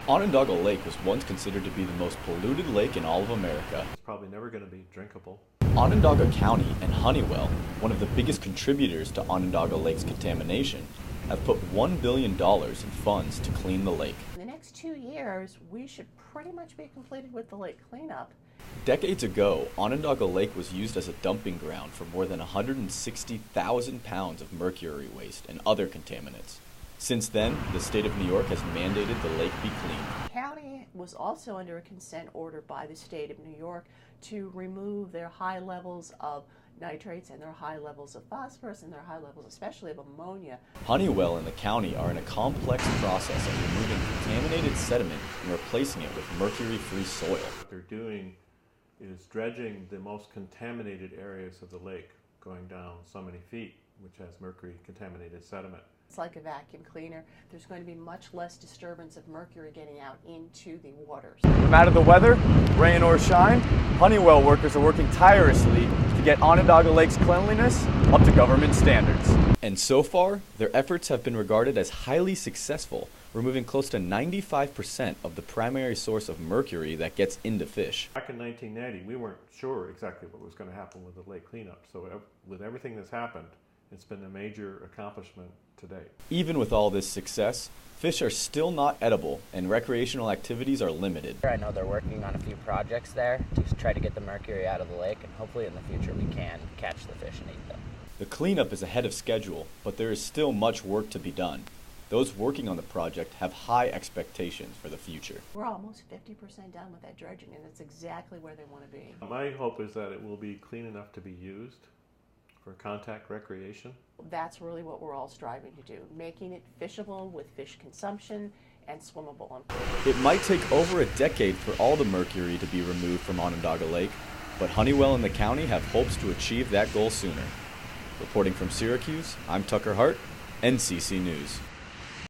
Onondaga Lake was once considered to be the most polluted lake in all of America. It's probably never going to be drinkable. Onondaga County and Honeywell, one of the biggest contributors to Onondaga Lake's contamination, have put $1 billion in funds to clean the lake. In the next 2 years, we should pretty much be completed with the lake cleanup. Decades ago, Onondaga Lake was used as a dumping ground for more than 160,000 pounds of mercury waste and other contaminants. Since then, the state of New York has mandated the lake be cleaned. The county was also under a consent order by the state of New York to remove their high levels of nitrates and their high levels of phosphorus and their high levels especially of ammonia. Honeywell and the county are in a complex process of removing contaminated sediment and replacing it with mercury-free soil. What they're doing is dredging the most contaminated areas of the lake, going down so many feet, which has mercury-contaminated sediment. It's like a vacuum cleaner. There's going to be much less disturbance of mercury getting out into the waters. No matter the weather, rain or shine, Honeywell workers are working tirelessly to get Onondaga Lake's cleanliness up to government standards. And so far, their efforts have been regarded as highly successful, removing close to 95% of the primary source of mercury that gets into fish. Back in 1990, we weren't sure exactly what was going to happen with the lake cleanup. So with everything that's happened, it's been a major accomplishment to date. Even with all this success, fish are still not edible and recreational activities are limited. I know they're working on a few projects there to try to get the mercury out of the lake, and hopefully in the future we can catch the fish and eat them. The cleanup is ahead of schedule, but there is still much work to be done. Those working on the project have high expectations for the future. We're almost 50% done with that dredging, and that's exactly where they want to be. My hope is that it will be clean enough to be used for contact recreation. That's really what we're all striving to do, making it fishable with fish consumption and swimmable. It might take over a decade for all the mercury to be removed from Onondaga Lake, but Honeywell and the county have hopes to achieve that goal sooner. Reporting from Syracuse, I'm Tucker Hart, NCC News.